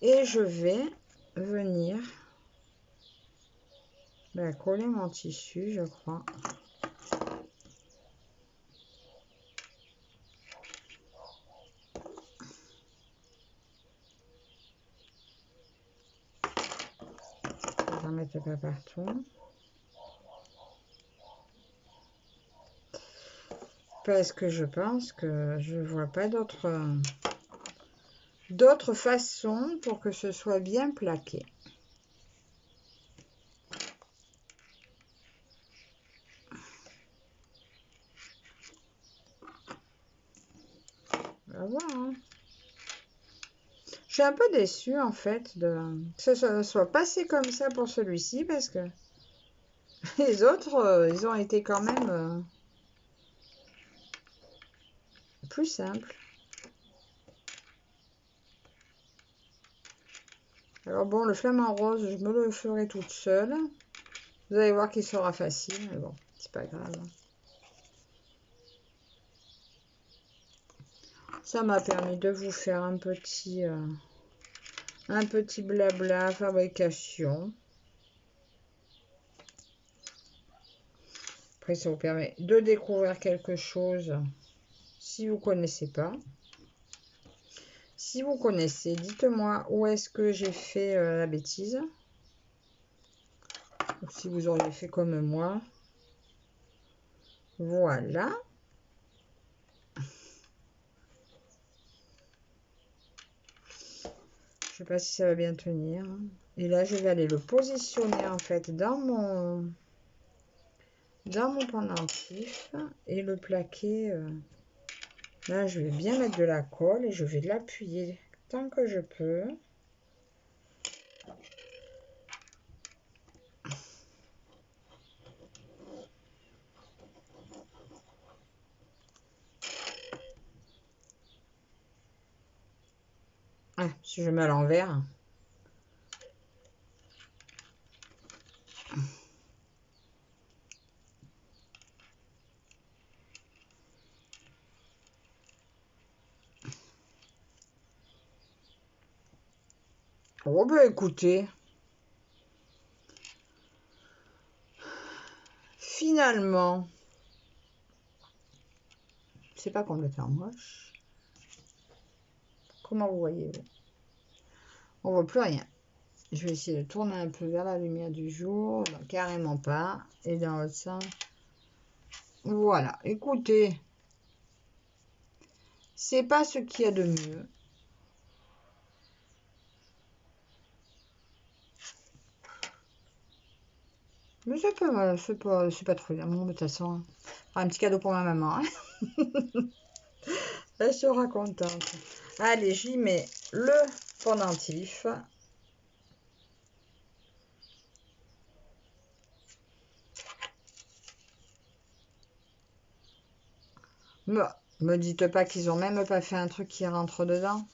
Et je vais venir coller mon tissu, je crois. en mettre pas partout. Parce que je pense que je vois pas d'autre façon pour que ce soit bien plaqué. On va voir, hein. Je suis un peu déçue en fait que ça soit passé comme ça pour celui-ci parce que les autres, ils ont été quand même plus simples. Alors bon, le flamant rose, je me le ferai toute seule. Vous allez voir qu'il sera facile, mais bon, c'est pas grave. Ça m'a permis de vous faire un petit blabla fabrication. Après, ça vous permet de découvrir quelque chose si vous ne connaissez pas. Si vous connaissez, dites-moi où est-ce que j'ai fait la bêtise. Ou si vous auriez fait comme moi. Voilà. Je sais pas si ça va bien tenir. Et là, je vais aller le positionner en fait dans mon pendentif et le plaquer. Là, je vais bien mettre de la colle et je vais l'appuyer tant que je peux. Ah, si je mets à l'envers. Oh ben écoutez, finalement, c'est pas complètement moche. Comment vous voyez? On voit plus rien. Je vais essayer de tourner un peu vers la lumière du jour. Non, carrément pas. Et dans l'autre sens. Voilà, écoutez, c'est pas ce qu'il y a de mieux. Mais c'est pas trop bien. Bon, de toute façon, un petit cadeau pour ma maman. Hein. Elle sera contente. Allez, j'y mets le pendentif. Me dites pas qu'ils ont même pas fait un truc qui rentre dedans.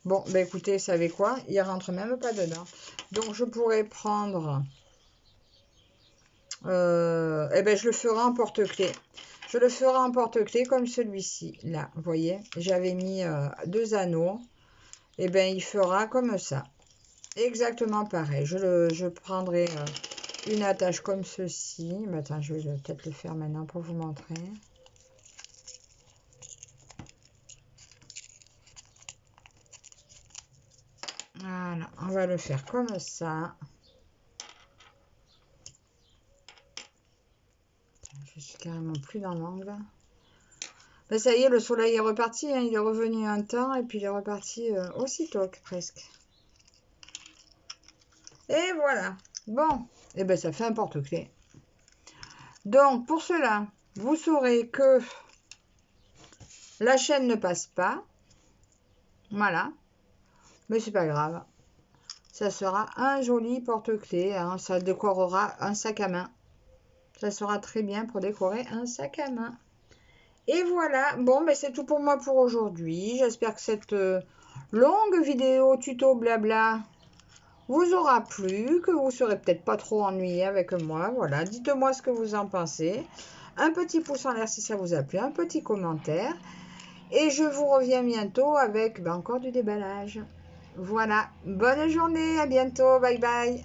Bon, ben écoutez, vous savez quoi? Il rentre même pas dedans. Donc, je pourrais prendre... eh ben, je le ferai en porte-clés. Je le ferai en porte-clés comme celui-ci. Là, vous voyez, j'avais mis 2 anneaux. Eh ben, il fera comme ça. Exactement pareil. Je prendrai une attache comme ceci. Mais attends, je vais peut-être le faire maintenant pour vous montrer. Voilà, on va le faire comme ça. Je suis carrément plus dans l'angle. Ben, ça y est, le soleil est reparti. Hein, il est revenu un temps et puis il est reparti aussitôt presque. Et voilà. Bon, et ben ça fait un porte-clés. Donc, pour cela, vous saurez que la chaîne ne passe pas. Voilà. Mais c'est pas grave. Ça sera un joli porte-clés. Hein, ça décorera un sac à main. Ça sera très bien pour décorer un sac à main. Et voilà. Bon, ben c'est tout pour moi pour aujourd'hui. J'espère que cette longue vidéo tuto blabla vous aura plu, que vous ne serez peut-être pas trop ennuyé avec moi. Voilà, dites-moi ce que vous en pensez. Un petit pouce en l'air si ça vous a plu, un petit commentaire. Et je vous reviens bientôt avec encore du déballage. Voilà, bonne journée, à bientôt, bye bye.